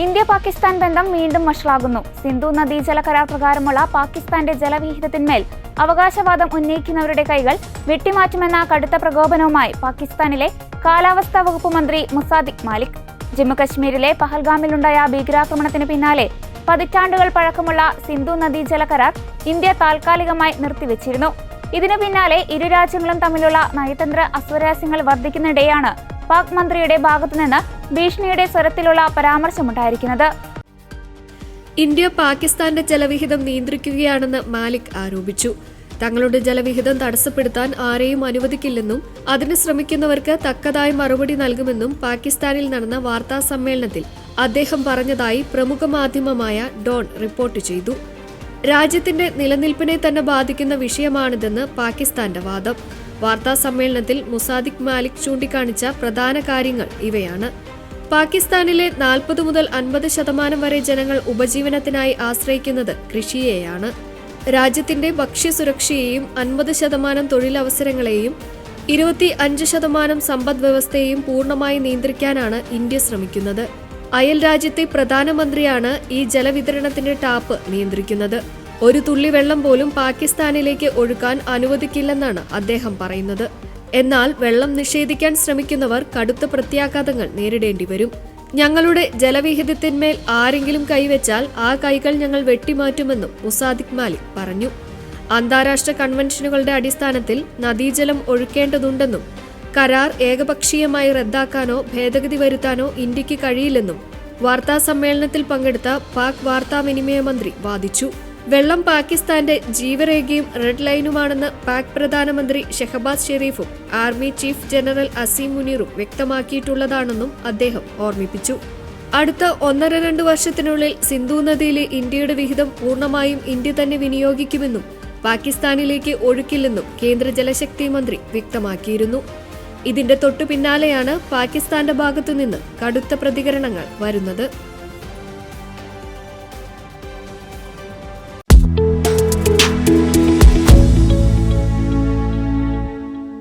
India Pakistan ബന്ധം വീണ്ടും വഷളാകുന്നു. സിന്ധു നദീജല കരാർ പ്രകാരമുള്ള പാകിസ്ഥാന്റെ ജലവിഹിതത്തിന്മേൽ അവകാശവാദം ഉന്നയിക്കുന്നവരുടെ കൈകൾ വെട്ടിമാറ്റുമെന്ന കടുത്ത പ്രകോപനവുമായി പാകിസ്ഥാനിലെ കാലാവസ്ഥാ വകുപ്പ് മന്ത്രി മുസാദിഖ് മാലിക്. ജമ്മുകശ്മീരിലെ പഹൽഗാമിലുണ്ടായ ഭീകരാക്രമണത്തിന് പിന്നാലെ പതിറ്റാണ്ടുകൾ പഴക്കമുള്ള സിന്ധു നദീജല കരാർ ഇന്ത്യ താൽക്കാലികമായി നിർത്തിവെച്ചിരുന്നു. ഇതിനു പിന്നാലെ ഇരു രാജ്യങ്ങളും തമ്മിലുള്ള നയതന്ത്ര അസ്വാരസ്യങ്ങൾ വർദ്ധിക്കുന്നിടെയാണ് പാക് മന്ത്രിയുടെ ഭാഗത്തുനിന്ന് ഭീഷണിയുടെ സ്വരത്തിലുള്ള പരാമർശമുണ്ടായിരിക്കുന്നത്. ഇന്ത്യ പാകിസ്ഥാന്റെ ജലവിഹിതം നിയന്ത്രിക്കുകയാണെന്ന് മാലിക് ആരോപിച്ചു. തങ്ങളുടെ ജലവിഹിതം തടസ്സപ്പെടുത്താൻ ആരെയും അനുവദിക്കില്ലെന്നും അതിന് ശ്രമിക്കുന്നവർക്ക് തക്കതായ മറുപടി നൽകുമെന്നും പാകിസ്ഥാനിൽ നടന്ന വാർത്താ സമ്മേളനത്തിൽ അദ്ദേഹം പറഞ്ഞതായി പ്രമുഖ മാധ്യമമായ ഡോൺ റിപ്പോർട്ട് ചെയ്തു. രാജ്യത്തിന്റെ നിലനിൽപ്പിനെ തന്നെ ബാധിക്കുന്ന വിഷയമാണിതെന്ന് പാകിസ്ഥാന്റെ വാദം. വാർത്താ സമ്മേളനത്തിൽ മുസാദിഖ് മാലിക് ചൂണ്ടിക്കാണിച്ച പ്രധാന കാര്യങ്ങൾ ഇവയാണ്. പാകിസ്ഥാനിലെ 40 മുതൽ 50% വരെ ജനങ്ങൾ ഉപജീവനത്തിനായി ആശ്രയിക്കുന്നത് കൃഷിയെയാണ്. രാജ്യത്തിന്റെ ഭക്ഷ്യസുരക്ഷയെയും 50% തൊഴിലവസരങ്ങളെയും 25% സമ്പദ് വ്യവസ്ഥയെയും പൂർണ്ണമായി നിയന്ത്രിക്കാനാണ് ഇന്ത്യ ശ്രമിക്കുന്നത്. അയൽ രാജ്യത്തെ പ്രധാനമന്ത്രിയാണ് ഈ ജലവിതരണത്തിന്റെ ടാപ്പ് നിയന്ത്രിക്കുന്നത്. ഒരു തുള്ളി വെള്ളം പോലും പാകിസ്ഥാനിലേക്ക് ഒഴുക്കാൻ അനുവദിക്കില്ലെന്നാണ് അദ്ദേഹം പറയുന്നത്. എന്നാൽ വെള്ളം നിഷേധിക്കാൻ ശ്രമിക്കുന്നവർ കടുത്ത പ്രത്യാഘാതങ്ങൾ നേരിടേണ്ടി വരും. ഞങ്ങളുടെ ജലവിഹിതത്തിന്മേൽ ആരെങ്കിലും കൈവച്ചാൽ ആ കൈകൾ ഞങ്ങൾ വെട്ടിമാറ്റുമെന്നും മുസാദിഖ് മാലിക് പറഞ്ഞു. അന്താരാഷ്ട്ര കൺവെൻഷനുകളുടെ അടിസ്ഥാനത്തിൽ നദീജലം ഒഴുക്കേണ്ടതുണ്ടെന്നും കരാർ ഏകപക്ഷീയമായി റദ്ദാക്കാനോ ഭേദഗതി വരുത്താനോ ഇന്ത്യക്ക് കഴിയില്ലെന്നും വാർത്താ സമ്മേളനത്തിൽ പങ്കെടുത്ത പാക് വാർത്താവിനിമയ മന്ത്രി വാദിച്ചു. വെള്ളം പാകിസ്ഥാന്റെ ജീവരേഖയും റെഡ് ലൈനുമാണെന്ന് പാക് പ്രധാനമന്ത്രി ഷെഹബാസ് ഷെരീഫും ആർമി ചീഫ് ജനറൽ അസീം മുനീറും വ്യക്തമാക്കിയിട്ടുള്ളതാണെന്നും അദ്ദേഹം ഓർമ്മിപ്പിച്ചു. അടുത്ത 1.5-2 വർഷത്തിനുള്ളിൽ സിന്ധു നദിയിലെ ഇന്ത്യയുടെ വിഹിതം പൂർണ്ണമായും ഇന്ത്യ തന്നെ വിനിയോഗിക്കുമെന്നും പാകിസ്ഥാനിലേക്ക് ഒഴുക്കില്ലെന്നും കേന്ദ്ര ജലശക്തി മന്ത്രി വ്യക്തമാക്കിയിരുന്നു. ഇതിന്റെ തൊട്ടു പിന്നാലെയാണ് പാകിസ്ഥാന്റെ ഭാഗത്തുനിന്ന് കടുത്ത പ്രതികരണങ്ങൾ വരുന്നത്.